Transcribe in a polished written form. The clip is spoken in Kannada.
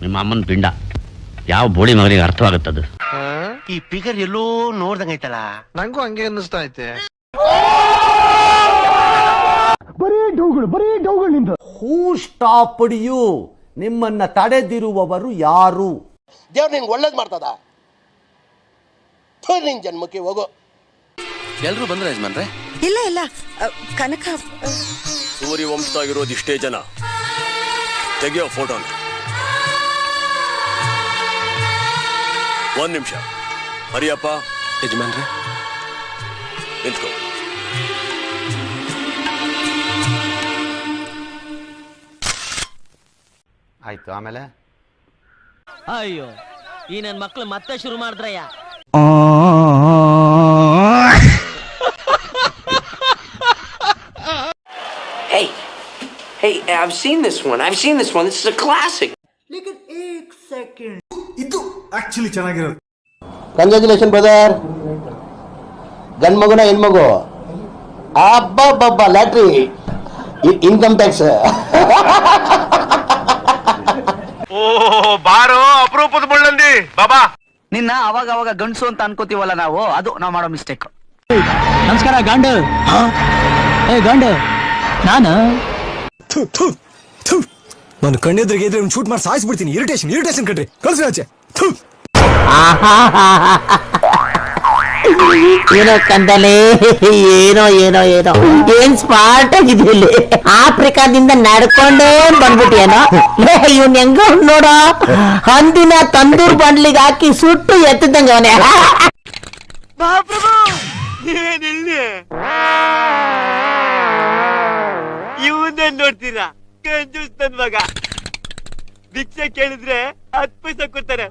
ನಿಮ್ಮ ಅಮ್ಮನ ಪಿಂಡ. ಯಾವ ಬೋಳಿ ಮಗನಿಗೆ ಅರ್ಥವಾಗುತ್ತದು? ಈ ಫಿಗರ್ ಎಲ್ಲೋ ನೋಡ್ದಂಗೈತಲ್ಲ. ನಂಗೂ ಹಂಗೆ ಅನ್ನಿಸ್ತಾ ಐತೆ. ಹೂ ಸ್ಟಾಪ್ಡ್ ಯು? ನಿಮ್ಮನ್ನ ತಡೆದಿರುವವರು ಯಾರು? ದೇವ್ರು ನಿಂಗೆ ಒಳ್ಳೇದ್ ಮಾಡ್ತದ. ನಿನ್ ಜನ್ಮಕ್ಕೆ ಹೋಗೋ. ಎಲ್ರು ಬಂದ್ರೆ ಯಜಮಾನ್ರೆ? ಇಲ್ಲ ಇಲ್ಲ, ಕನಕ ಸೂರ್ಯ ವಂಶದಾಗಿರೋದು ಇಷ್ಟೇ ಜನ. ತೆಗಿಯೋ ಫೋಟೋನ. ಒಂದ್ ನಿಮಿಷ. ಹರಿಯಪ್ಪ ಯಜಮಾನ್ರೆ ನಿಂತ್ಕೋ. ಆಯ್ತು, ಆಮೇಲೆ ಅಯ್ಯೋ, ಈ ನನ್ ಮಕ್ಳು ಮತ್ತೆ ಶುರು ಮಾಡಿದ್ರಯ್ಯ. Hey, I've seen this one. This is a classic. ಇದು ಆಕ್ಚುಲಿ ಚೆನ್ನಾಗಿರೋದು. Congratulation brother. ಗಂಡ್ ಮಗುನ ಹೆಣ್ಮಗು? ಅಬ್ಬಬ್ಬಬ್ಬ, ಲ್ಯಾಟ್ರಿ, ಇನ್ಕಮ್ ಟ್ಯಾಕ್ಸ್. ಓ ಬಾರೋ ಅಪರೂಪದ ಮುಳ್ಳಂದಿ ಬಾಬಾ. ನಿನ್ನ ಅವಾಗ ಅವಾಗ ಗಂಡಸು ಅಂತ ಅನ್ಕೋತೀವಲ್ಲ ನಾವು, ಅದು ನಾವು ಮಾಡೋ ಮಿಸ್ಟೇಕ್. ನಮಸ್ಕಾರ ಗಂಡು. ಗಂಡು ನಾನು ನಾನು ಕಣ್ಣೆದ್ರಿಗೆ ಇದ್ರೆ ಶೂಟ್ ಮಾಡಿ ಸಾಯಿಸ್ಬಿಡ್ತೀನಿ. ಇರಿಟೇಷನ್ ಕಟ್ರಿ, ಕಳ್ಸಿ ಆಚೆ. ಏನೋ ಕಂದಲೆ, ಏನೋ ಏನೋ ಏನೋ ಏನ್ ಸ್ಮಾರ್ಟ್ ಆಗಿದೆ ಇಲ್ಲಿ. ಆಫ್ರಿಕಾದಿಂದ ನಡ್ಕೊಂಡೇ ಬಂದ್ಬಿಟ್ಟಿಯೇನೋ. ಇವ್ನ ಹೆಂಗ ನೋಡ, ಹಂದಿನ ತಂದೂರ್ ಬಂಡ್ಲಿಗೆ ಹಾಕಿ ಸುಟ್ಟು ಎತ್ತದಂಗ ಅವನೇ. ಇವನ್ನೇ ನೋಡ್ತೀರಾ? ಕಂಜೂಸ್ ನನ್ ಮಗ. ಭಿಕ್ಷೆ ಕೇಳಿದ್ರೆ 10 ಪೈಸೆ ಕೊಡ್ತಾರೆ.